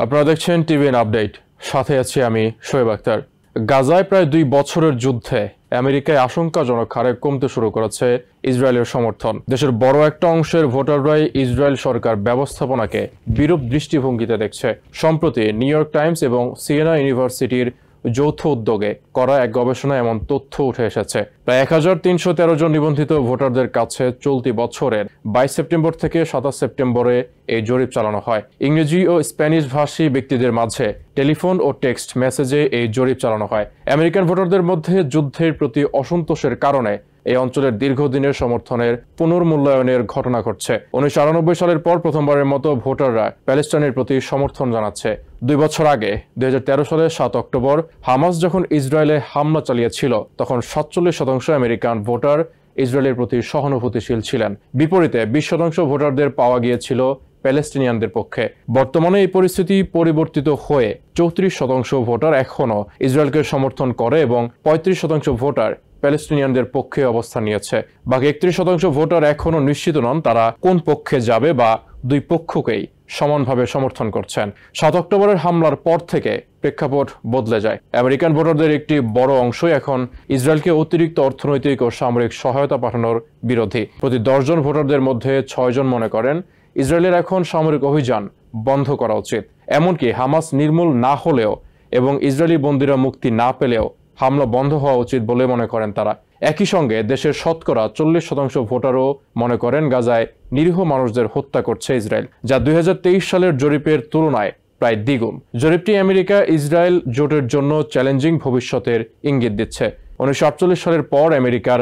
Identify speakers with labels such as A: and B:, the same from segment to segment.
A: আপনারা দেখছেন TVN update, সাথে আছি আমি শোয়েব আক্তার। গাজায় প্রায় 2 বছরের যুদ্ধে আমেরিকায় আশঙ্কাজনক হারে কমতে শুরু করেছে ইসরায়েলের সমর্থন। দেশের বড় একটা অংশের ভোটাররাই ইসরায়েল সরকার ব্যবস্থাপনাকে বিরূপ দৃষ্টিভঙ্গিতে দেখছে। সম্প্রতি নিউ ইয়র্ক টাইমস এবং সিয়েনা ইউনিভার্সিটির যৌথ উদ্যোগে করা এক গবেষণায় এমন তথ্য উঠে এসেছে। প্রায় 1313 জন নিবন্ধিত ভোটারদের কাছে চলতি বছরের 22 সেপ্টেম্বর থেকে 27 সেপ্টেম্বরে এই জরিপ চালানো হয়। ইংরেজি ও স্প্যানিশ ভাষী ব্যক্তিদের মাঝে টেলিফোন ও টেক্সট মেসেজে এই জরিপ চালানো হয়। আমেরিকান ভোটারদের মধ্যে যুদ্ধের প্রতি অসন্তোষের কারণে এই অঞ্চলের দীর্ঘদিনের সমর্থনের পুনর্মূল্যায়নের ঘটনা ঘটছে। 1998 সালের পর প্রথমবারের মতো ভোটাররা প্যালেস্টাইনের প্রতি সমর্থন জানাচ্ছে। 2 বছর আগে 2013 সালের 7 অক্টোবর হামাস যখন ইসরায়েলে হামলা চালিয়েছিল, তখন 47% আমেরিকান ভোটার ইসরায়েলের প্রতি সহানুভূতিশীল ছিলেন। বিপরীতে 20% ভোটারদের পাওয়া গিয়েছিল প্যালেস্টিনিয়ানদের পক্ষে। বর্তমানে এই পরিস্থিতি পরিবর্তিত হয়ে 34% ভোটার এখনও ইসরায়েলকে সমর্থন করে এবং 35% ভোটার প্যালেস্টিনিয়ানদের পক্ষে অবস্থান নিয়েছে। বাকি 31% ভোটার এখনও নিশ্চিত নন তারা কোন পক্ষে যাবে বা দুই পক্ষকেই সমানভাবে সমর্থন করছেন। 7 অক্টোবরের হামলার পর থেকে প্রেক্ষাপট বদলে যায়। আমেরিকান ভোটারদের একটি বড় অংশই এখন ইসরায়েলকে অতিরিক্ত অর্থনৈতিক ও সামরিক সহায়তা পাঠানোর বিরোধী। প্রতি 10 জন ভোটারদের মধ্যে 6 জন মনে করেন ইসরায়েলের এখন সামরিক অভিযান বন্ধ করা উচিত। এমনকি হামাস নির্মূল না হলেও এবং ইসরায়েলি বন্দীরা মুক্তি না পেলেও হামলা বন্ধ হওয়া উচিত বলে মনে করেন তারা। একই সঙ্গে দেশের শতকরা 40% ভোটারও মনে করেন গাজায় নিরীহ মানুষদের হত্যা করছে ইসরায়েল, যা 2023 সালের জরিপের তুলনায় প্রায় দ্বিগুণ। জরিপটি আমেরিকা ইসরায়েল জোটের জন্য চ্যালেঞ্জিং ভবিষ্যতের ইঙ্গিত দিচ্ছে। 1948 সালের পর আমেরিকার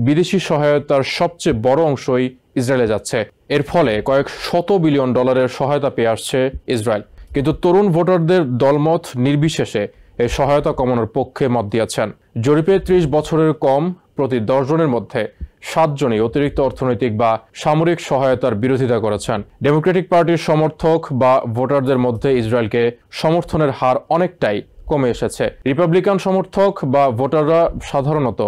A: বিদেশি সহায়তার সবচেয়ে বড় অংশই ইসরায়েলে যাচ্ছে। এর ফলে কয়েক শত বিলিয়ন ডলারের সহায়তা পেয়ে আসছে ইসরায়েল। কিন্তু তরুণ ভোটারদের দলমত নির্বিশেষে এই সহায়তা কমানোর পক্ষে মত দিয়েছেন। জরিপে 30 বছরের কম প্রতি 10 জনের মধ্যে 7 জনই অতিরিক্ত অর্থনৈতিক বা সামরিক সহায়তার বিরোধিতা করেছেন। ডেমোক্রেটিক পার্টির সমর্থক বা ভোটারদের মধ্যে ইসরায়েলকে সমর্থনের হার অনেকটাই কমে এসেছে। রিপাবলিকান সমর্থক বা ভোটাররা সাধারণত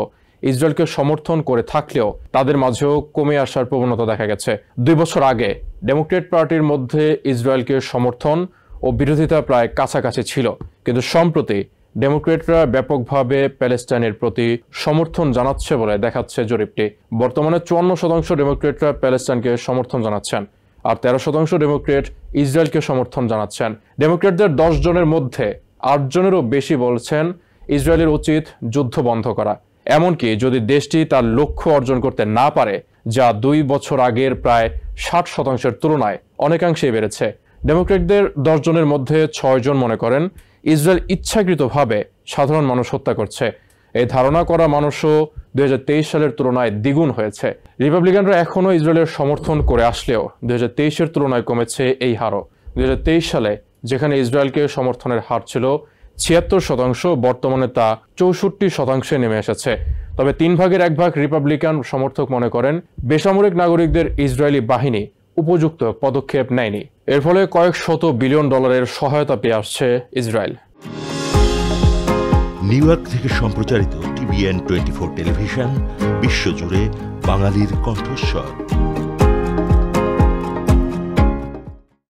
A: ইসরায়েলকে সমর্থন করে থাকলেও তাদের মাঝেও কমে আসার প্রবণতা দেখা গেছে। 2 বছর আগে ডেমোক্রেট পার্টির মধ্যে ইসরায়েলকে সমর্থন ও বিরোধিতা প্রায় কাছাকাছি ছিল, কিন্তু সম্প্রতি ডেমোক্রেটরা ব্যাপকভাবে প্যালেস্টাইনের প্রতি সমর্থন জানাচ্ছে বলে দেখাচ্ছে জরিপটি। বর্তমানে 54% ডেমোক্রেটরা প্যালেস্টাইনকে সমর্থন জানাচ্ছেন, আর 13% ডেমোক্রেট ইসরায়েলকে সমর্থন জানাচ্ছেন। ডেমোক্রেটদের 10 জনের মধ্যে 8 জনেরও বেশি বলছেন ইসরায়েলের উচিত যুদ্ধ বন্ধ করা, এমনকি যদি দেশটি তার লক্ষ্য অর্জন করতে না পারে, যা 2 বছর আগের প্রায় 60% তুলনায় অনেকাংশেই বেড়েছে। ডেমোক্রেটদের 10 জনের মধ্যে 6 জন মনে করেন ইসরায়েল ইচ্ছাকৃতভাবে সাধারণ মানুষ হত্যা করছে। এই ধারণা করা মানুষও 2023 সালের তুলনায় দ্বিগুণ হয়েছে। রিপাবলিকানরা এখনও ইসরায়েলের সমর্থন করে আসলেও 2023-এর তুলনায় কমেছে এই হারও। 2023 সালে যেখানে ইসরায়েলকে সমর্থনের হার ছিল 76%, বর্তমানে তা 64% নেমে এসেছে। তবে 3 ভাগের 1 ভাগ রিপাবলিকান সমর্থক মনে করেন বেসামরিক নাগরিকদের ইসরায়েলি বাহিনী উপযুক্ত পদক্ষেপ নেয়নি। এর ফলে কয়েক শত বিলিয়ন ডলারের সহায়তা পেয়ে আসছে ইসরায়েল।
B: নিউ ইয়র্ক থেকে সম্প্রচারিত টিভিএন 24 টেলিভিশন বিশ্বজুড়ে বাঙালির কণ্ঠস্বর।